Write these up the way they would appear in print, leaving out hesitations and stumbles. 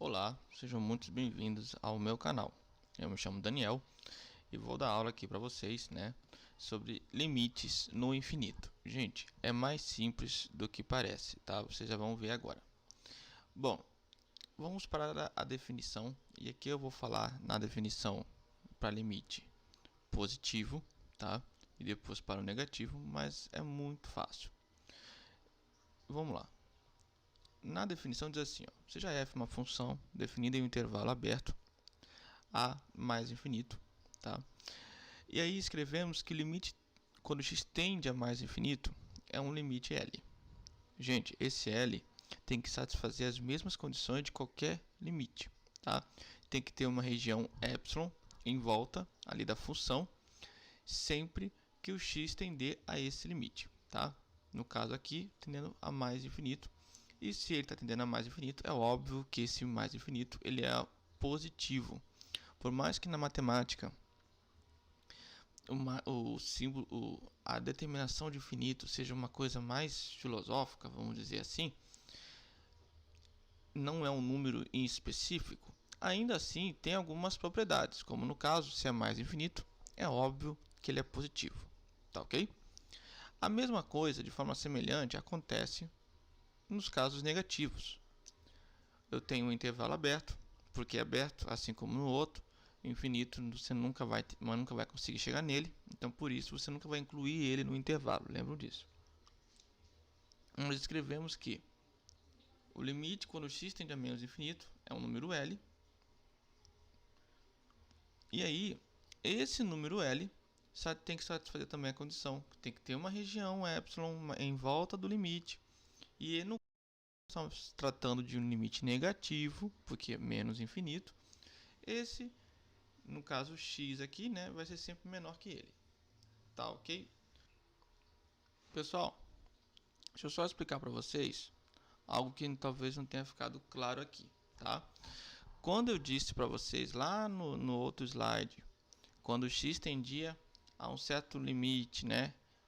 Olá, sejam muito bem-vindos ao meu canal. Eu me chamo Daniel e vou dar aula aqui para vocês, sobre limites no infinito. Gente, é mais simples do que parece, tá? Vocês já vão ver agora. Bom, vamos para a definição e aqui eu vou falar na definição para limite positivo, tá? E depois para o negativo, mas é muito fácil. Vamos lá. Na definição diz assim, ó, seja f uma função definida em um intervalo aberto a mais infinito, tá? E aí escrevemos que o limite quando x tende a mais infinito é um limite L. Gente, esse L tem que satisfazer as mesmas condições de qualquer limite, tá? Tem que ter uma região epsilon em volta ali da função sempre que o x tender a esse limite, tá? No caso aqui, tendendo a mais infinito. E se ele está tendendo a mais infinito, é óbvio que esse mais infinito ele é positivo. Por mais que na matemática o símbolo, a determinação de infinito seja uma coisa mais filosófica, vamos dizer assim, não é um número em específico, ainda assim tem algumas propriedades, como no caso, se é mais infinito, é óbvio que ele é positivo, tá ok? A mesma coisa, de forma semelhante, acontece nos casos negativos. Eu tenho um intervalo aberto, porque é aberto, assim como no outro, infinito, você nunca vai conseguir chegar nele, então por isso você nunca vai incluir ele no intervalo, lembram disso. Nós escrevemos que o limite quando x tende a menos infinito é um número L, e aí esse número L tem que satisfazer também a condição, tem que ter uma região epsilon em volta do limite, e no estamos tratando de um limite negativo, porque é menos infinito, esse, no caso x aqui, vai ser sempre menor que ele. Tá ok? Pessoal, deixa eu só explicar para vocês algo que talvez não tenha ficado claro aqui, tá? Quando eu disse para vocês lá no outro slide, quando x tendia a um certo limite,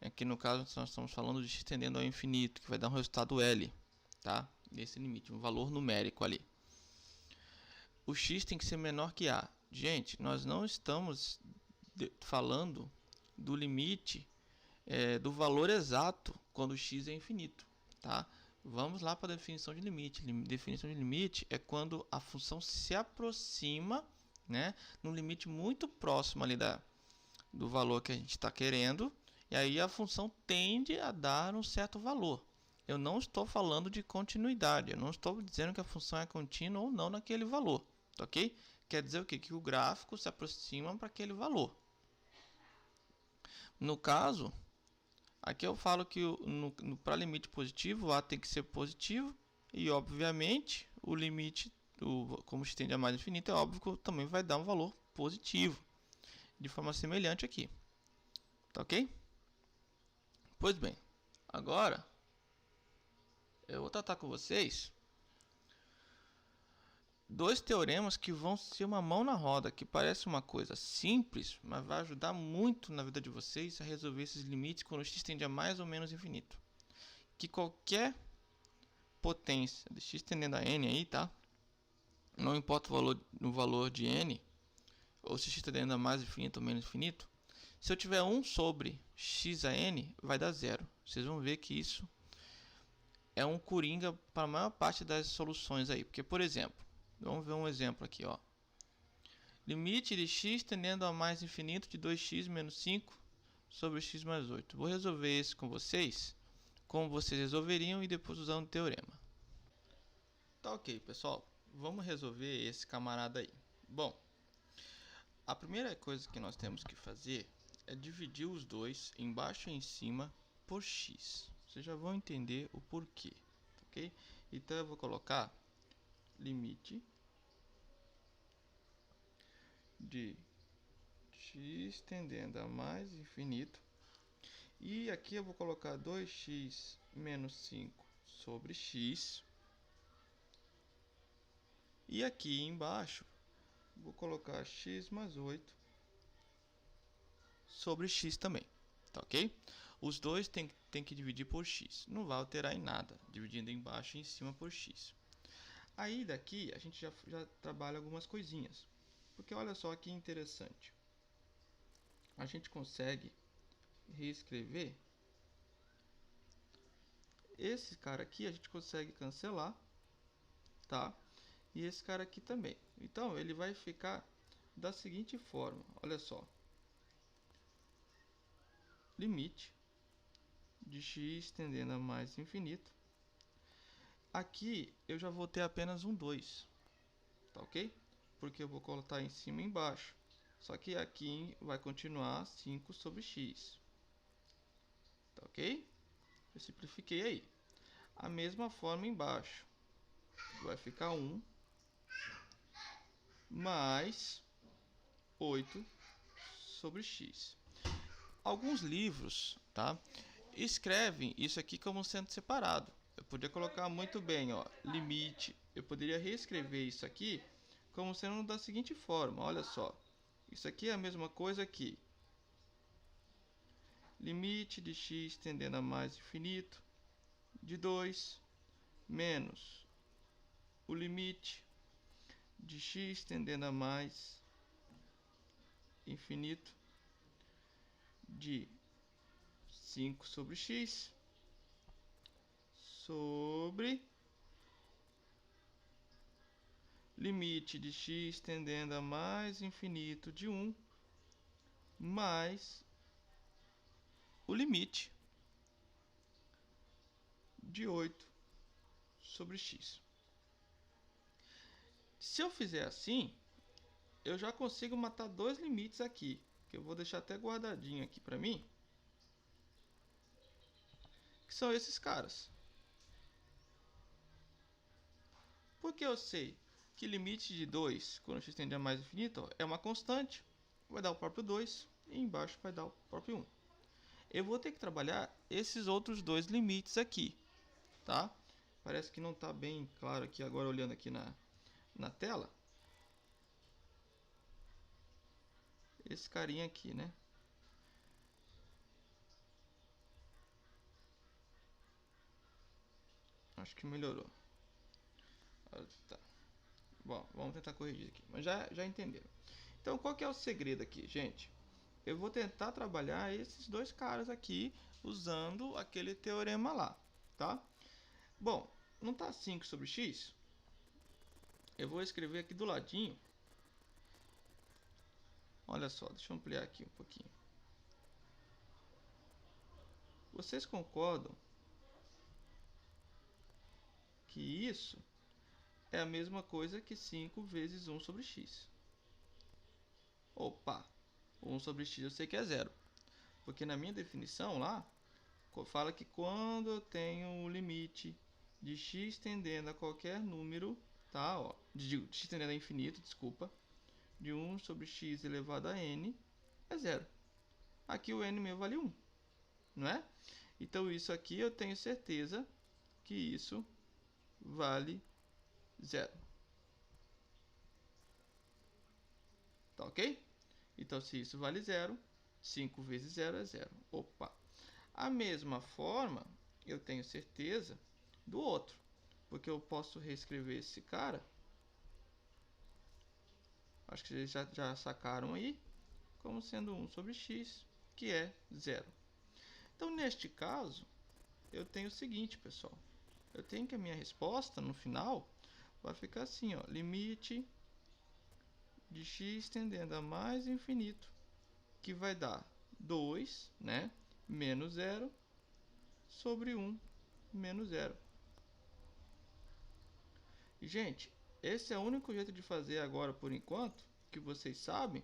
aqui no caso nós estamos falando de x tendendo ao infinito, que vai dar um resultado L, tá? Nesse limite, um valor numérico ali. O x tem que ser menor que a. Gente, nós não estamos falando do limite do valor exato quando x é infinito, tá? Vamos lá para a definição de limite. Definição de limite é quando a função se aproxima, num limite muito próximo ali do valor que a gente está querendo, e aí a função tende a dar um certo valor. Eu não estou falando de continuidade, eu não estou dizendo que a função é contínua ou não naquele valor, tá ok? Quer dizer o quê? Que o gráfico se aproxima para aquele valor. No caso, aqui eu falo que para limite positivo, o a tem que ser positivo, e obviamente o limite, como se tende a mais infinito, é óbvio que também vai dar um valor positivo, de forma semelhante aqui, tá ok? Pois bem, agora eu vou tratar com vocês dois teoremas que vão ser uma mão na roda, que parece uma coisa simples, mas vai ajudar muito na vida de vocês a resolver esses limites quando x tende a mais ou menos infinito. Que qualquer potência de x tendendo a n aí, tá? Não importa o valor de n, ou se x tendendo a mais infinito ou menos infinito, se eu tiver 1 sobre x a n, vai dar zero. Vocês vão ver que isso é um coringa para a maior parte das soluções aí. Porque, por exemplo, vamos ver um exemplo aqui, ó. Limite de x tendendo a mais infinito de 2x menos 5 sobre x mais 8. Vou resolver esse com vocês, como vocês resolveriam e depois usando o teorema. Tá ok, pessoal. Vamos resolver esse camarada aí. Bom, a primeira coisa que nós temos que fazer é dividir os dois, embaixo e em cima, por x. Vocês já vão entender o porquê, ok? Então eu vou colocar limite de x tendendo a mais infinito. E aqui eu vou colocar 2x menos 5 sobre x. E aqui embaixo vou colocar x mais 8 sobre x também, tá ok? Os dois tem que dividir por x, não vai alterar em nada, dividindo embaixo e em cima por x. Aí daqui a gente já trabalha algumas coisinhas. Porque olha só que interessante. A gente consegue reescrever. Esse cara aqui a gente consegue cancelar, tá? E esse cara aqui também. Então ele vai ficar da seguinte forma, olha só. Limite de x tendendo a mais infinito. Aqui eu já vou ter apenas um 2, tá ok? Porque eu vou colocar em cima e embaixo. Só que aqui vai continuar 5 sobre x, tá ok? Eu simplifiquei aí. A mesma forma embaixo. Vai ficar 1 mais 8 sobre x. Alguns livros, tá, escrevem isso aqui como sendo separado. Eu poderia colocar muito bem, ó, limite. Eu poderia reescrever isso aqui como sendo da seguinte forma, olha só. Isso aqui é a mesma coisa aqui. Limite de x tendendo a mais infinito de 2 menos o limite de x tendendo a mais infinito de 5 sobre x sobre limite de x tendendo a mais infinito de 1 mais o limite de 8 sobre x. Se eu fizer assim, eu já consigo matar dois limites aqui, que eu vou deixar até guardadinho aqui para mim, que são esses caras. Porque eu sei que limite de 2, quando x tende a mais infinito, é uma constante, vai dar o próprio 2, e embaixo vai dar o próprio 1. Eu vou ter que trabalhar esses outros dois limites aqui, tá? Parece que não está bem claro aqui agora olhando aqui na tela. Esse carinha aqui, né? Acho que melhorou. Tá. Bom, vamos tentar corrigir aqui. Mas já entenderam. Então, qual que é o segredo aqui, gente? Eu vou tentar trabalhar esses dois caras aqui usando aquele teorema lá, tá? Bom, não tá 5 sobre x? Eu vou escrever aqui do ladinho. Olha só, deixa eu ampliar aqui um pouquinho. Vocês concordam que isso é a mesma coisa que 5 vezes 1 sobre x? Opa, 1 sobre x eu sei que é zero. Porque na minha definição lá, fala que quando eu tenho o limite de x tendendo a qualquer número, tá? Ó, de x tendendo a infinito, desculpa, de 1 sobre x elevado a n é zero. Aqui o n meu vale 1, não é? Então isso aqui eu tenho certeza que isso vale zero. Tá ok? Então se isso vale zero, 5 vezes zero é zero. Opa! A mesma forma, eu tenho certeza do outro, porque eu posso reescrever esse cara, acho que vocês já sacaram aí, como sendo 1 sobre x, que é zero. Então, neste caso, eu tenho o seguinte, pessoal. Eu tenho que a minha resposta, no final, vai ficar assim, ó, limite de x tendendo a mais infinito, que vai dar 2, né, menos zero, sobre 1 menos zero. Gente, esse é o único jeito de fazer agora por enquanto, que vocês sabem.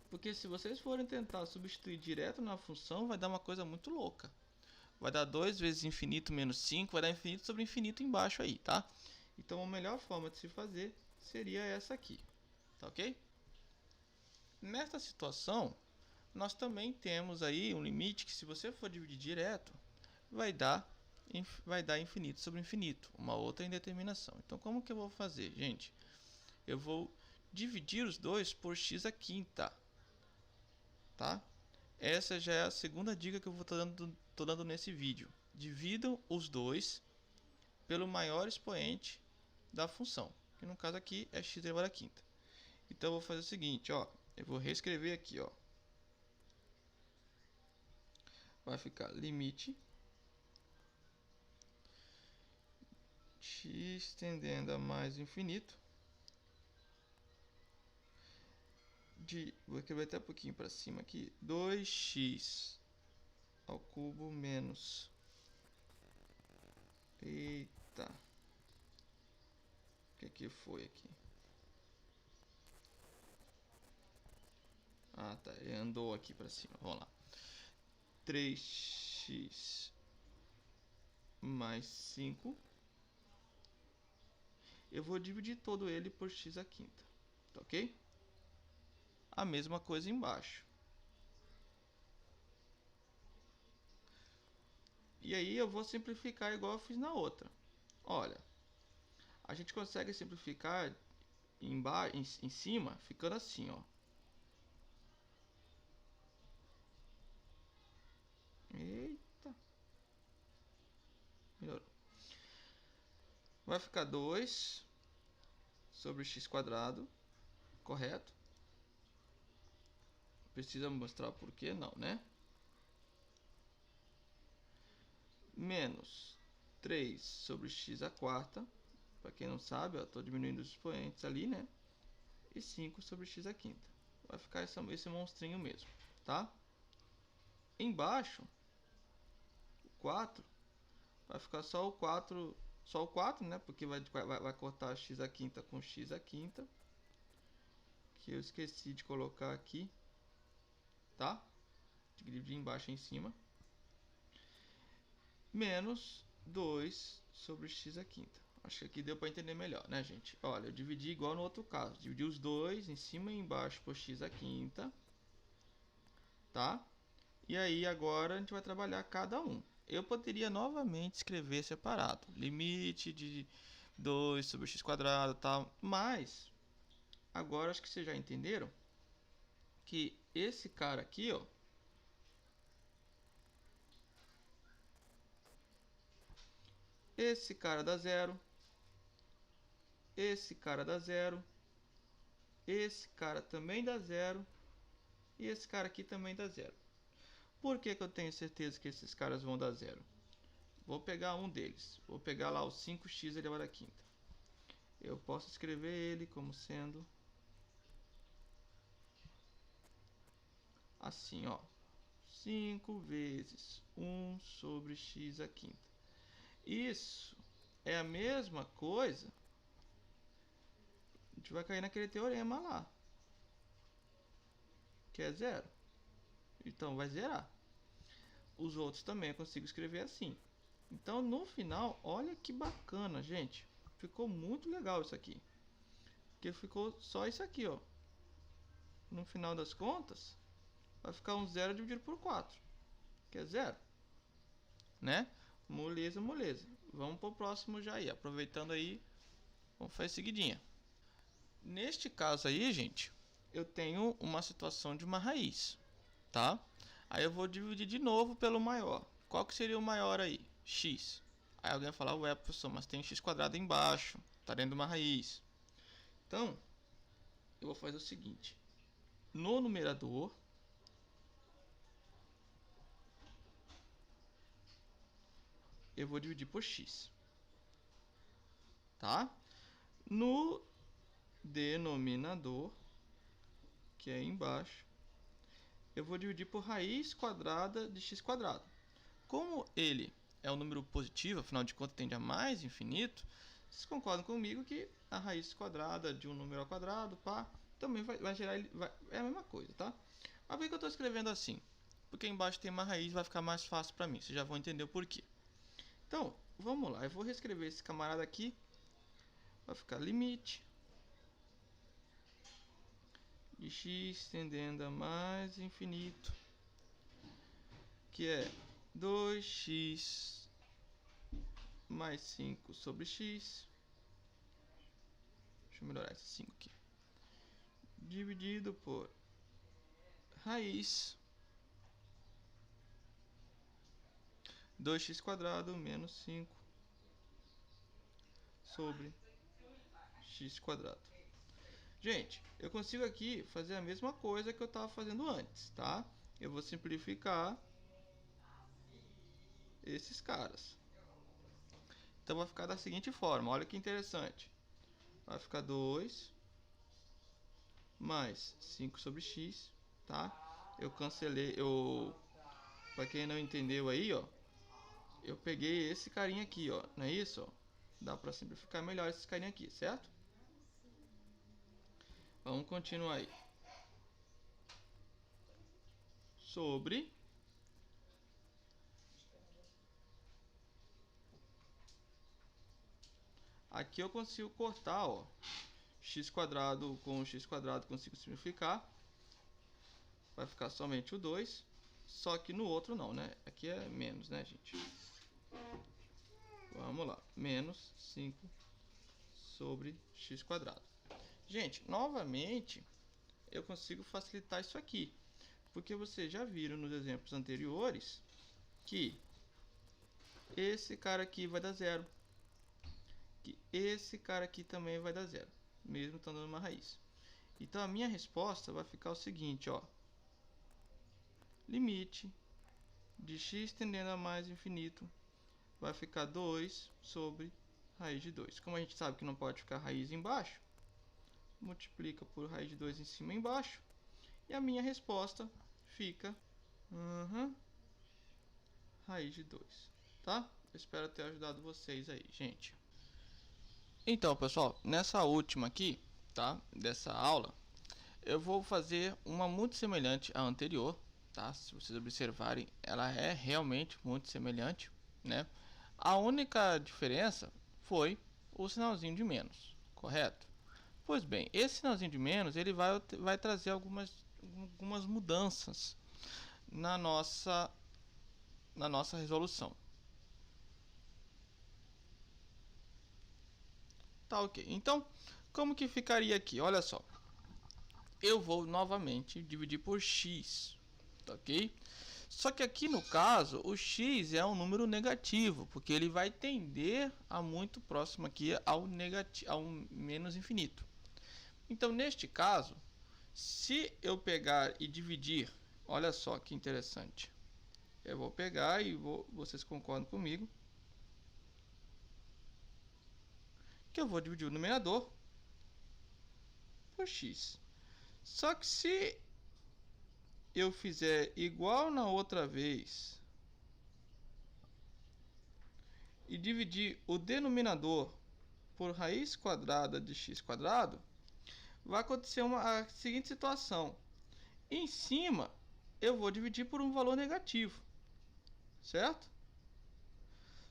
Porque se vocês forem tentar substituir direto na função, vai dar uma coisa muito louca. Vai dar 2 vezes infinito menos 5, vai dar infinito sobre infinito embaixo aí, tá? Então a melhor forma de se fazer seria essa aqui, tá ok? Nesta situação, nós também temos aí um limite que, se você for dividir direto, vai dar infinito sobre infinito, uma outra indeterminação. Então, como que eu vou fazer, gente? Eu vou dividir os dois por x à quinta, tá? Essa já é a segunda dica que eu vou tô dando nesse vídeo. Dividam os dois pelo maior expoente da função, que no caso aqui é x elevado à quinta. Então eu vou fazer o seguinte, ó, eu vou reescrever aqui, ó. Vai ficar limite x tendendo a mais infinito vou escrever até um pouquinho para cima aqui, 2x ao cubo menos, eita, o que foi aqui? Ah, tá, ele andou aqui para cima, vamos lá, 3x mais 5, eu vou dividir todo ele por x à quinta, tá ok? A mesma coisa embaixo. E aí eu vou simplificar igual eu fiz na outra. Olha, a gente consegue simplificar em cima, ficando assim, ó. Eita. Melhorou. Vai ficar 2 sobre x quadrado, correto? Precisa mostrar por que não, né? Menos 3 sobre x à quarta. Para quem não sabe, estou diminuindo os expoentes ali, né? E 5 sobre x à quinta. Vai ficar esse monstrinho mesmo, tá? Embaixo, o 4, vai ficar só o 4, né? Porque vai cortar x à quinta com x à quinta. Que eu esqueci de colocar aqui, tá? Dividir embaixo e em cima. Menos 2 sobre x à quinta. Acho que aqui deu para entender melhor, né, gente? Olha, eu dividi igual no outro caso. Dividi os dois em cima e embaixo por x à quinta. Tá? E aí agora a gente vai trabalhar cada um. Eu poderia novamente escrever separado. Limite de 2 sobre x quadrado e tal. Mas, agora acho que vocês já entenderam que esse cara aqui, ó. Esse cara dá zero. Esse cara dá zero. Esse cara também dá zero. E esse cara aqui também dá zero. Por que eu tenho certeza que esses caras vão dar zero? Vou pegar um deles. Vou pegar lá o 5x elevado à quinta. Eu posso escrever ele como sendo assim, ó. 5 vezes 1 sobre x à quinta. Isso é a mesma coisa. A gente vai cair naquele teorema lá, que é zero. Então vai zerar. Os outros também eu consigo escrever assim. Então no final, olha que bacana, gente. Ficou muito legal isso aqui. Porque ficou só isso aqui, ó. No final das contas, vai ficar um zero dividido por 4, que é zero, né? Moleza, moleza. Vamos pro próximo já aí. Aproveitando aí, vamos fazer seguidinha. Neste caso aí, gente, eu tenho uma situação de uma raiz, tá? Aí eu vou dividir de novo pelo maior. Qual que seria o maior aí? X. Aí alguém vai falar, ué, professor, mas tem x quadrado embaixo, tá dentro de uma raiz. Então, eu vou fazer o seguinte. No numerador, eu vou dividir por x, tá? No denominador, que é embaixo, eu vou dividir por raiz quadrada de x quadrado. Como ele é um número positivo, afinal de contas tende a mais infinito, vocês concordam comigo que a raiz quadrada de um número ao quadrado, pá, também vai gerar, é a mesma coisa, tá? Mas por que eu estou escrevendo assim? Porque embaixo tem uma raiz, vai ficar mais fácil para mim, vocês já vão entender o porquê. Então, vamos lá, eu vou reescrever esse camarada aqui, vai ficar limite de x tendendo a mais infinito, que é 2x mais 5 sobre x. Deixa eu melhorar esse 5 aqui. Dividido por raiz 2x² menos 5 sobre x quadrado. Gente, eu consigo aqui fazer a mesma coisa que eu estava fazendo antes, tá? Eu vou simplificar esses caras. Então vai ficar da seguinte forma, olha que interessante. Vai ficar 2 mais 5 sobre x, tá? Eu cancelei, para quem não entendeu aí, ó, eu peguei esse carinha aqui, ó, não é isso? Ó? Dá para simplificar melhor esse carinha aqui, certo? Vamos continuar aí. Sobre aqui eu consigo cortar, ó, x quadrado com x quadrado, consigo simplificar. Vai ficar somente o 2, só que no outro não, né? Aqui é menos, né, gente? Vamos lá, menos 5 sobre x quadrado. Gente, novamente, eu consigo facilitar isso aqui, porque vocês já viram nos exemplos anteriores que esse cara aqui vai dar zero, que esse cara aqui também vai dar zero, mesmo estando dando uma raiz. Então a minha resposta vai ficar o seguinte, ó, limite de x tendendo a mais infinito vai ficar 2 sobre raiz de 2. Como a gente sabe que não pode ficar raiz embaixo, multiplica por raiz de 2 em cima e embaixo, e a minha resposta fica raiz de 2, tá? Eu espero ter ajudado vocês aí, gente. Então, pessoal, nessa última aqui, tá, dessa aula, eu vou fazer uma muito semelhante à anterior, tá? Se vocês observarem, ela é realmente muito semelhante, né? A única diferença foi o sinalzinho de menos, correto? Pois bem, esse sinalzinho de menos, ele vai trazer algumas mudanças na nossa resolução. Tá, ok. Então, como que ficaria aqui? Olha só. Eu vou novamente dividir por x, tá, ok? Só que aqui no caso, o x é um número negativo, porque ele vai tender a muito próximo aqui ao menos infinito. Então, neste caso, se eu pegar e dividir, olha só que interessante. Eu vou pegar e vocês concordam comigo, que eu vou dividir o numerador por x. Só que se eu fizer igual na outra vez e dividir o denominador por raiz quadrada de x quadrado, vai acontecer a seguinte situação. Em cima, eu vou dividir por um valor negativo, certo?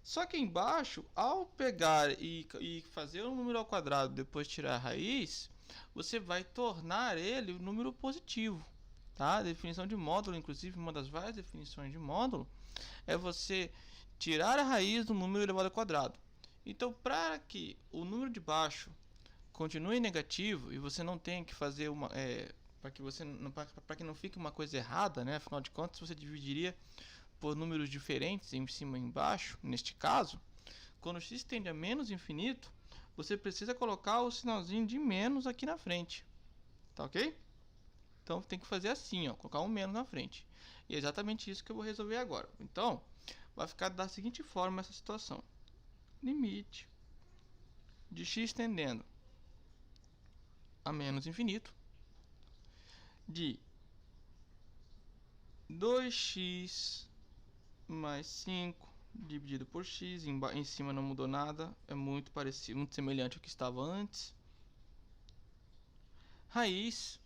Só que embaixo, ao pegar e fazer um número ao quadrado, depois tirar a raiz, você vai tornar ele um número positivo. Tá? A definição de módulo, inclusive uma das várias definições de módulo, é você tirar a raiz do número elevado ao quadrado. Então, para que o número de baixo continue negativo e você não tenha que fazer para que não fique uma coisa errada, né? Afinal de contas, você dividiria por números diferentes em cima e embaixo. Neste caso, quando x tende a menos infinito, você precisa colocar o sinalzinho de menos aqui na frente, tá, ok? Então tem que fazer assim, ó, colocar um menos na frente. E é exatamente isso que eu vou resolver agora. Então, vai ficar da seguinte forma essa situação. Limite de x tendendo a menos infinito de 2x mais 5 dividido por x, em cima não mudou nada, é muito parecido, muito semelhante ao que estava antes. Raiz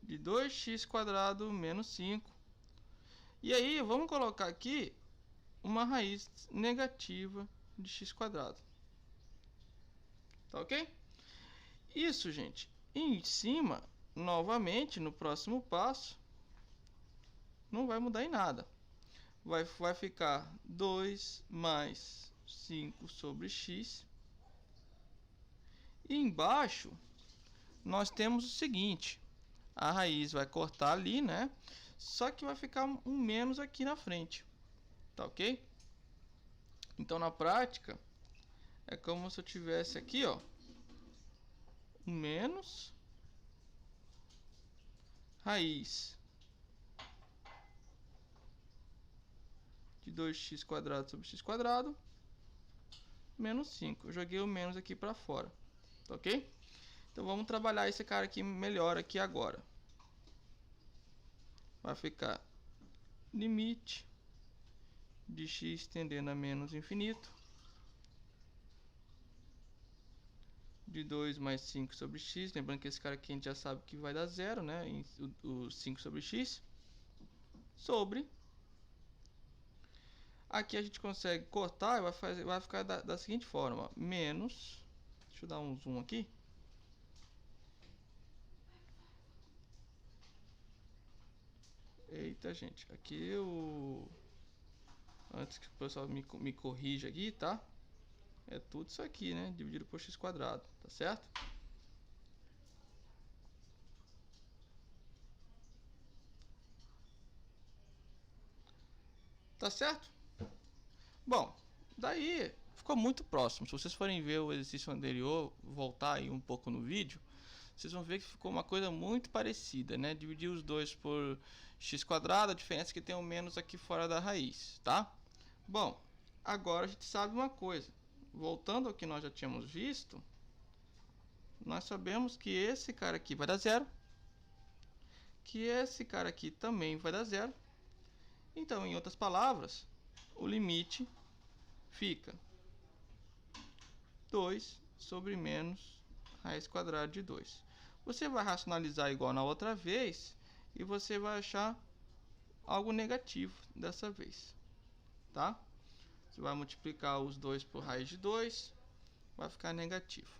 de 2x quadrado menos 5. E aí, vamos colocar aqui uma raiz negativa de x quadrado. Tá, ok? Isso, gente. Em cima, novamente, no próximo passo, não vai mudar em nada. Vai ficar 2 mais 5 sobre x. E embaixo, nós temos o seguinte. A raiz vai cortar ali, né? Só que vai ficar um menos aqui na frente. Tá, ok? Então, na prática, É como se eu tivesse aqui, ó, um menos raiz de 2x² sobre x² menos 5. Eu joguei o menos aqui para fora, tá ok? Então vamos trabalhar esse cara aqui melhor aqui agora. Vai ficar limite de x tendendo a menos infinito de 2 mais 5 sobre x. Lembrando que esse cara aqui a gente já sabe que vai dar zero, né? O 5 sobre x. Sobre. Aqui a gente consegue cortar e vai ficar da seguinte forma. Menos. Deixa eu dar um zoom aqui. Eita, gente. Aqui antes que o pessoal me corrija aqui, tá? É tudo isso aqui, né? Dividido por x², tá certo? Tá certo? Bom, daí ficou muito próximo. Se vocês forem ver o exercício anterior, voltar aí um pouco no vídeo, vocês vão ver que ficou uma coisa muito parecida, né? Dividir os dois por x², a diferença é que tem um menos aqui fora da raiz, tá? Bom, agora a gente sabe uma coisa. Voltando ao que nós já tínhamos visto, nós sabemos que esse cara aqui vai dar zero, que esse cara aqui também vai dar zero. Então, em outras palavras, o limite fica 2 sobre menos raiz² de 2. Você vai racionalizar igual na outra vez e você vai achar algo negativo dessa vez, tá? Você vai multiplicar os 2 por raiz de 2, vai ficar negativo.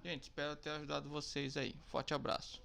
Gente, espero ter ajudado vocês aí. Forte abraço.